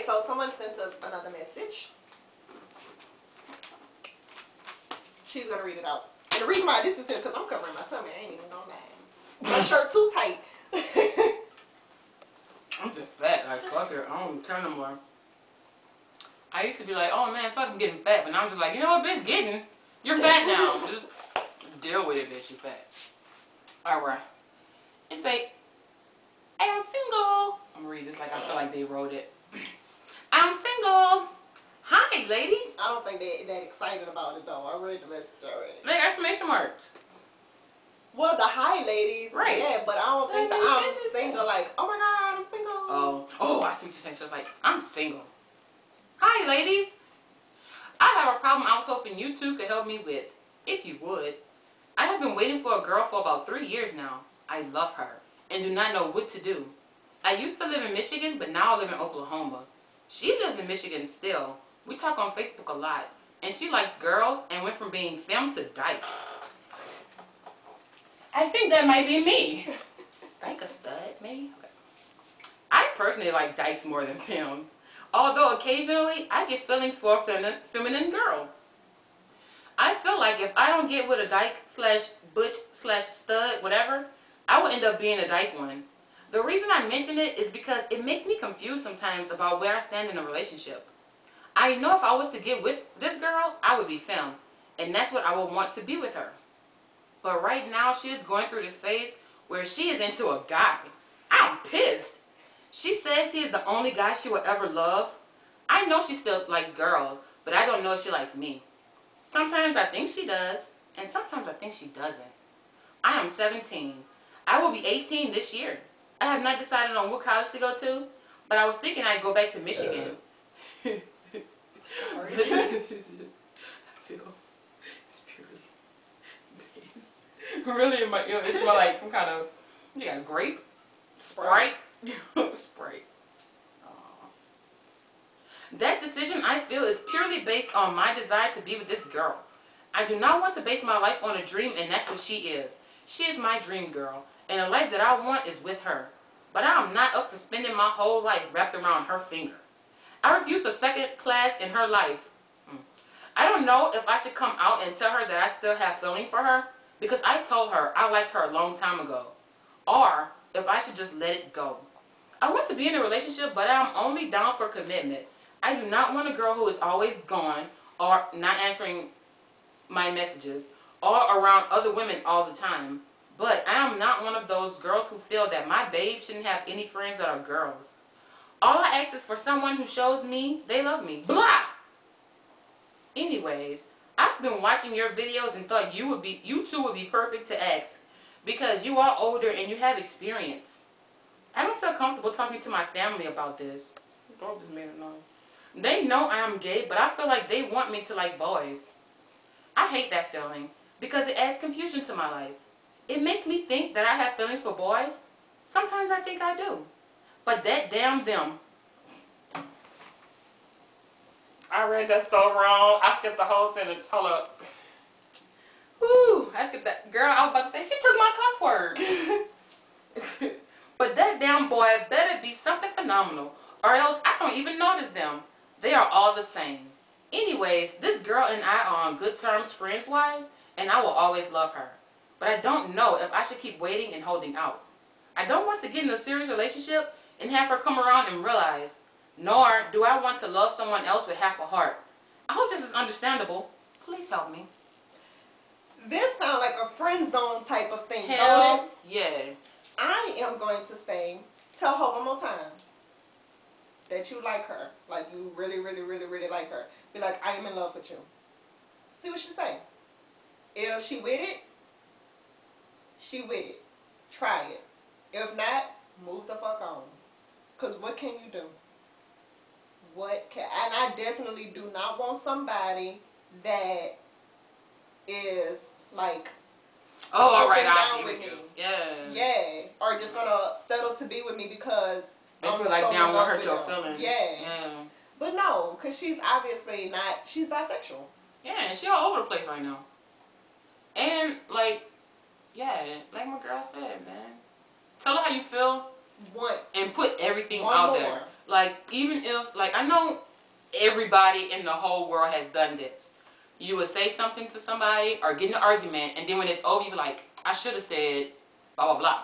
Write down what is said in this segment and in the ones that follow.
so someone sent us another message. She's gonna read it out. And the reason why this is here because I'm covering my tummy. I ain't even gonna lie. My shirt too tight. I'm just fat. Like, fuck it. I don't care no more. I used to be like, oh man, fuck, I'm getting fat. But now I'm just like, you know what, bitch, you're fat now. Just deal with it, bitch, you fat. Alright. It say, I'm single. I'm gonna read this like I feel like they wrote it. I'm single. Hi, ladies. I don't think they're that excited about it though. I read the message already. Like exclamation marks. Well, the hi, ladies. Right. Yeah, but I don't think that I'm single. Like, oh my God, I'm single. Oh, I see what you're saying. So it's like, I'm single. Hi, ladies. I have a problem I was hoping you two could help me with, if you would. I have been waiting for a girl for about 3 years now. I love her and do not know what to do. I used to live in Michigan, but now I live in Oklahoma. She lives in Michigan still. We talk on Facebook a lot, and she likes girls and went from being femme to dyke. I think that might be me. Is dyke a stud, maybe? Okay. I personally like dykes more than femmes, although occasionally I get feelings for a feminine girl. I feel like if I don't get with a dyke slash butch slash stud, whatever, I will end up being a dyke one. The reason I mention it is because it makes me confused sometimes about where I stand in a relationship. I know if I was to get with this girl, I would be femme, and that's what I would want to be with her. But right now, she is going through this phase where she is into a guy. I'm pissed. She says he is the only guy she will ever love. I know she still likes girls, but I don't know if she likes me. Sometimes I think she does, and sometimes I think she doesn't. I am 17. I will be 18 this year. I have not decided on what college to go to, but I was thinking I'd go back to Michigan. Sorry. I feel it's purely based. Really, in my ear, it smells like some kind of, you got grape? Sprite? Sprite. That decision, I feel, is purely based on my desire to be with this girl. I do not want to base my life on a dream, and that's what she is. She is my dream girl, and the life that I want is with her. But I am not up for spending my whole life wrapped around her finger. I refuse a second class in her life. I don't know if I should come out and tell her that I still have feeling for her, because I told her I liked her a long time ago. Or if I should just let it go. I want to be in a relationship, but I'm only down for commitment. I do not want a girl who is always gone or not answering my messages or around other women all the time. But I am not one of those girls who feel that my babe shouldn't have any friends that are girls. All I ask is for someone who shows me they love me. Blah! Anyways, I've been watching your videos and thought you two would be perfect to ask because you are older and you have experience. I don't feel comfortable talking to my family about this. Dog just made a noise. They know I am gay, but I feel like they want me to like boys. I hate that feeling because it adds confusion to my life. It makes me think that I have feelings for boys. Sometimes I think I do. But that damn them. I read that so wrong. I skipped the whole sentence. Hold up. Whew, I skipped that. Girl, I was about to say, she took my cuss word. But that damn boy better be something phenomenal, or else I don't even notice them. They are all the same. Anyways, this girl and I are on good terms friends-wise, and I will always love her. But I don't know if I should keep waiting and holding out. I don't want to get in a serious relationship and have her come around and realize, nor do I want to love someone else with half a heart. I hope this is understandable. Please help me. This sounds like a friend zone type of thing. Hell yeah. I am going to say, tell her one more time that you like her. Like you really, really, really, really like her. Be like, I am in love with you. See what she say. If she with it, she with it. Try it. If not, move the fuck on. Because what can you do? And I definitely do not want somebody that is like, oh, all right, I'll be with you. Yeah. Yeah. Or just gonna settle to be with me because they feel like they don't want to hurt your feelings. Yeah. But no, because she's obviously not, she's bisexual. Yeah, she all over the place right now. And like, yeah, like my girl said, man. Tell her how you feel. Once. And put everything out there. Like, even if, like, I know everybody in the whole world has done this. You would say something to somebody or get in an argument, and then when it's over, you be like, I should have said blah, blah, blah.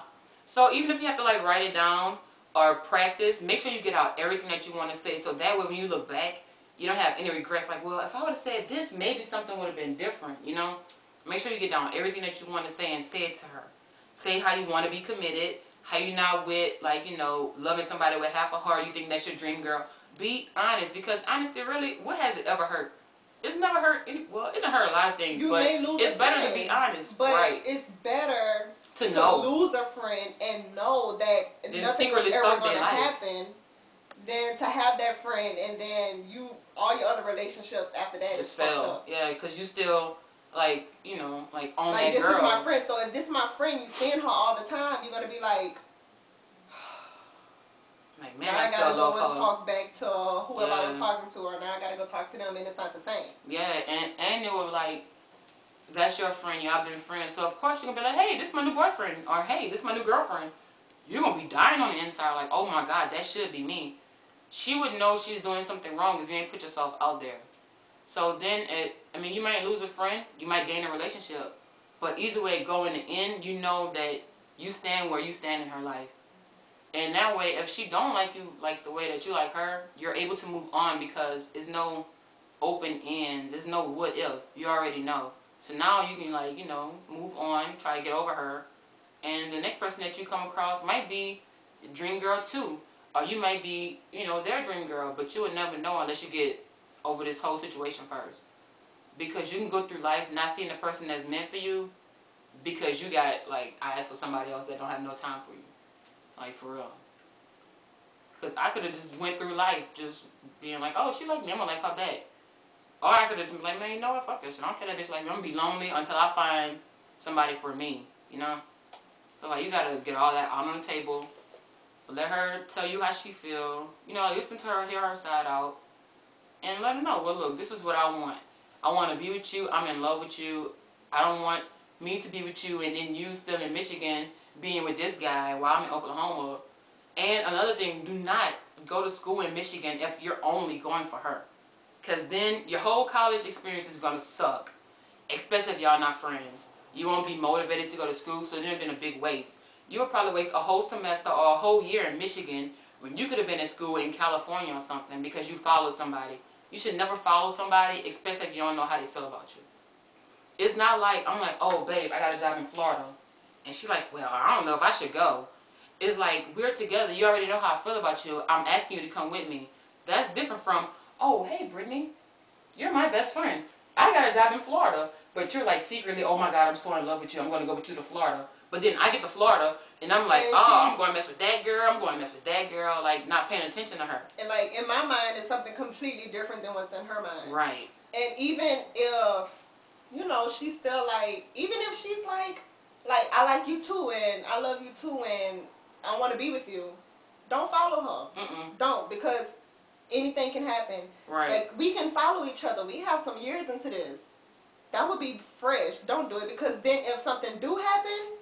So even if you have to, like, write it down or practice, make sure you get out everything that you want to say, so that way when you look back, you don't have any regrets. Like, well, if I would have said this, maybe something would have been different, you know? Make sure you get down everything that you want to say and say it to her. Say how you want to be committed, how you not with, like, you know, loving somebody with half a heart, you think that's your dream girl. Be honest, because honesty really, what has it ever hurt? It's never hurt any, well, it done hurt a lot of things, but it's better to be honest. But right. It's better to know. lose a friend and know that nothing was ever going to happen than to have that friend and then all your other relationships after that just fail. Yeah, because you still, like, you know, like on that girl. This is my friend, so if this is my friend, you seeing her all the time, you're going to be like, man, now I gotta go and her. talk back to whoever I was talking to, or now I gotta go talk to them, and it's not the same. Yeah, and it was like, that's your friend, y'all been friends, so of course you're gonna be like, hey, this is my new boyfriend, or hey, this is my new girlfriend. You're gonna be dying on the inside, like, oh my God, that should be me. She would know she's doing something wrong if you ain't put yourself out there. So then, I mean, you might lose a friend, you might gain a relationship, but either way, go in the end, you know that you stand where you stand in her life. And that way, if she don't like you like the way that you like her, you're able to move on because there's no open ends. There's no what if. You already know. So now you can, like, you know, move on, try to get over her. And the next person that you come across might be a dream girl too. Or you might be, you know, their dream girl, but you would never know unless you get over this whole situation first. Because you can go through life not seeing the person that's meant for you because you got, like, eyes for somebody else that don't have no time for you. Like, for real. Because I could have just went through life just being like, oh, she like me, I'm going to like her back. Or I could have been like, man, you know what, fuck this shit. I don't care that bitch like me. I'm going to be lonely until I find somebody for me, you know? So, like, you got to get all that out on the table. Let her tell you how she feel. You know, listen to her, hear her side out. And let her know, well, look, this is what I want. I want to be with you. I'm in love with you. I don't want me to be with you and then you still in Michigan being with this guy while I'm in Oklahoma. And another thing, do not go to school in Michigan if you're only going for her. Because then your whole college experience is going to suck. Especially if y'all not friends. You won't be motivated to go to school, so then it's been a big waste. You'll probably waste a whole semester or a whole year in Michigan when you could have been in school in California or something because you followed somebody. You should never follow somebody, especially if you don't know how they feel about you. It's not like, I'm like, oh, babe, I got a job in Florida. And she's like, well, I don't know if I should go. It's like, we're together. You already know how I feel about you. I'm asking you to come with me. That's different from, oh, hey, Brittany, you're my best friend. I got a job in Florida. But you're like secretly, oh my God, I'm so in love with you. I'm going to go with you to Florida. But then I get to Florida, and I'm like, oh, I'm going to mess with that girl. I'm going to mess with that girl. Like, not paying attention to her. And, like, in my mind, it's something completely different than what's in her mind. Right. And even if, you know, she's still like, even if she's like, I like you too, and I love you too, and I want to be with you, don't follow her. Don't, because anything can happen. Right. Like, we can follow each other. We have some years into this. That would be fresh. Don't do it, because then if something do happen,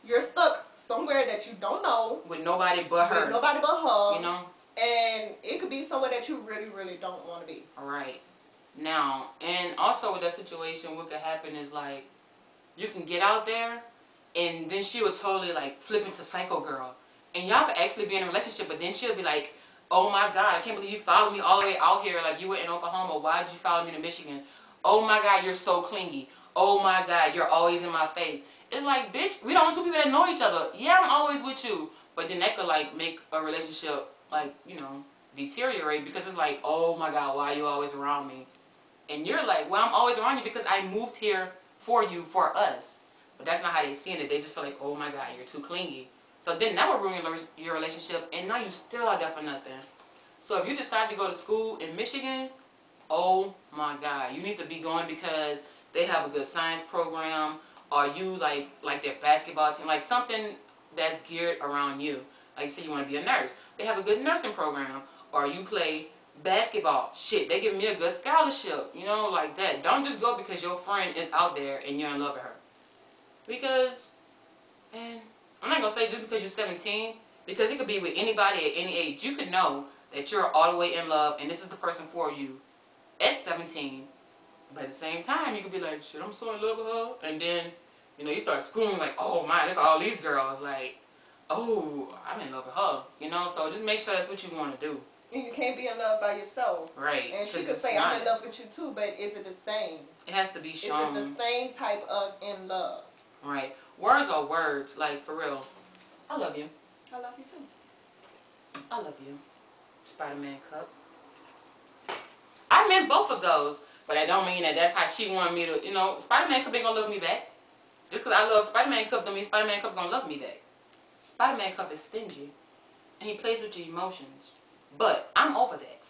you're stuck somewhere that you don't know. With nobody but her. With nobody but her. You know? And it could be somewhere that you really, really don't want to be. Alright. Now, and also with that situation, what could happen is, like, you can get out there, and then she would totally, like, flip into psycho girl. And y'all could actually be in a relationship, but then she'll be like, oh my God, I can't believe you followed me all the way out here. Like, you were in Oklahoma. Why did you follow me to Michigan? Oh my God, you're so clingy. Oh my God, you're always in my face. It's like, bitch, we don't two people that know each other. Yeah, I'm always with you. But then that could, like, make a relationship, like, you know, deteriorate, because it's like, oh my God, why are you always around me? And you're like, well, I'm always around you because I moved here for you, for us. But that's not how they see it. They just feel like, oh my God, you're too clingy. So then that would ruin your relationship, and now you still are there for nothing. So if you decide to go to school in Michigan, oh my God, you need to be going because they have a good science program, or you like their basketball team, like something that's geared around you. Like, say you want to be a nurse, they have a good nursing program, or you play basketball. Shit, they give me a good scholarship, you know, like that. Don't just go because your friend is out there and you're in love with her. Because, man, I'm not gonna say just because you're 17, because it could be with anybody at any age. You could know that you're all the way in love and this is the person for you at 17. But at the same time, you could be like, shit, I'm so in love with her. And then, you know, you start schooling like, oh my, look at all these girls. Like, oh, I'm in love with her. You know, so just make sure that's what you want to do. And you can't be in love by yourself. Right. And she could say, I'm in love with you too, but is it the same? It has to be shown. Is it the same type of in love? Right. Words are words. Like, for real. I love you. I love you too. I love you. Spider-Man cup. I meant both of those. But I don't mean that that's how she wanted me to, you know, Spider-Man cup ain't gonna love me back. Just because I love Spider-Man cup don't mean Spider-Man cup gonna love me back. Spider-Man cup is stingy. And he plays with your emotions. But I'm over that.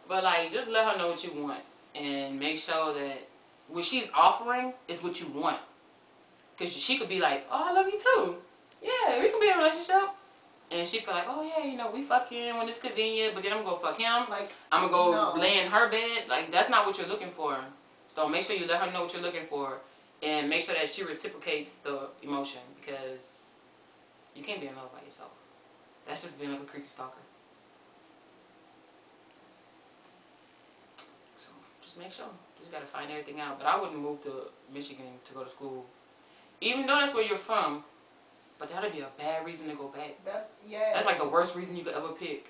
But like, just let her know what you want. And make sure that what she's offering is what you want. Because she could be like, oh, I love you too. Yeah, we can be in a relationship. And she feel like, oh yeah, you know, we fucking when it's convenient, but then I'm gonna go fuck him. Like, I'm gonna go lay in her bed. Like, that's not what you're looking for. So make sure you let her know what you're looking for. And make sure that she reciprocates the emotion. Because you can't be in love by yourself. That's just being like a creepy stalker. So just make sure. Just gotta find everything out. But I wouldn't move to Michigan to go to school. Even though that's where you're from. But that'd be a bad reason to go back. That's like the worst reason you could ever pick.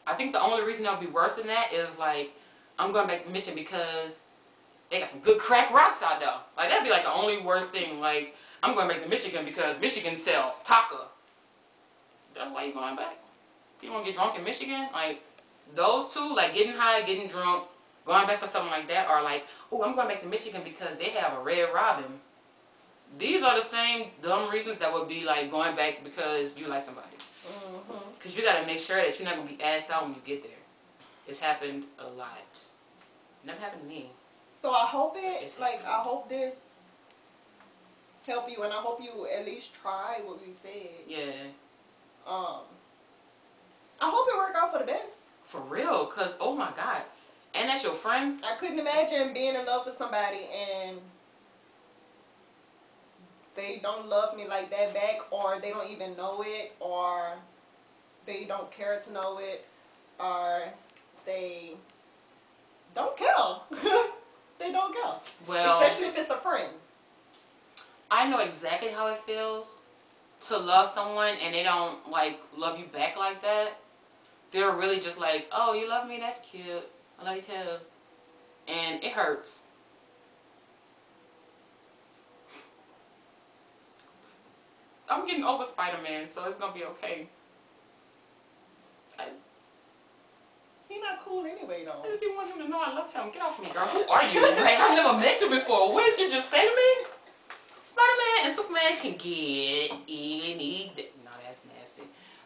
I think the only reason that would be worse than that is like, I'm going back to Michigan because they got some good crack rocks out there. Like, that'd be like the only worst thing. Like, I'm going back to Michigan because Michigan sells taco. That's why you going back? You want to get drunk in Michigan? Like, those two, like getting high, getting drunk, going back for something like that, are like, oh, I'm going back to Michigan because they have a Red Robin. These are the same dumb reasons that would be like going back because you like somebody. Because you got to make sure that you're not going to be ass out when you get there. It's happened a lot. Never happened to me. So I hope I hope this help you, and I hope you at least try what we said. Yeah. I hope it worked out for the best. For real, because, oh my God. And that's your friend? I couldn't imagine being in love with somebody and they don't love me like that back, or they don't even know it, or they don't care to know it, or they don't care. They don't care. Well, especially if it's a friend. I know exactly how it feels to love someone and they don't like love you back like that. They're really just like, oh, you love me? That's cute. I love you too. And it hurts. I'm getting over Spider-Man, so it's gonna be okay. He's not cool anyway, though. I just didn't want him to know I love him. Get off me, girl. Who are you? Like, I've never met you before. What did you just say to me? Spider-Man and Superman can get any... No, that's nasty.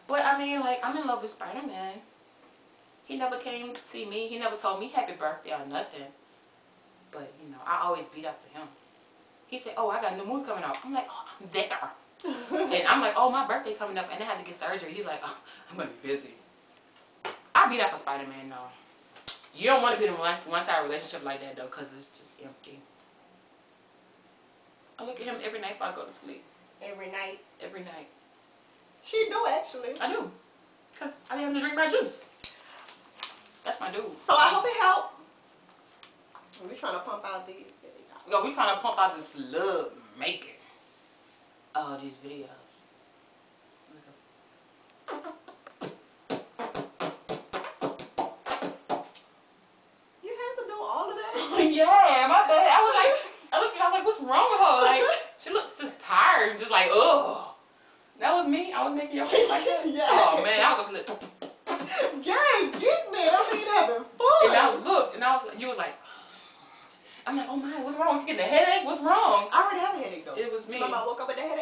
But, I mean, like, I'm in love with Spider-Man. He never came to see me. He never told me happy birthday or nothing. But, you know, I always beat up for him. He said, oh, I got a new movie coming out. I'm like, oh, I'm there. And I'm like, oh, my birthday coming up, and I had to get surgery. He's like, oh, I'm going to be busy. I'll be that for Spider-Man, though. You don't want to be in a one-sided relationship like that, though, because it's just empty. I look at him every night before I go to sleep. Every night? Every night. She do, actually. I do. Because I need him to drink my juice. That's my dude. So I hope it helped. We're trying to pump out these videos. No, we're trying to pump out this love making. Oh, these videos. You had to do all of that? Yeah, my bad. I looked at her, I was like, what's wrong with her? Like, she looked just tired and just like, ugh. That was me. I was making your face like that. Yeah. Oh, man. I was like, yeah, getting it. I mean, having fun. And I looked, and I was like, you was like, I'm like, oh my, what's wrong? She getting a headache? What's wrong? I already have a headache, though. It was me. Remember I woke up with a headache?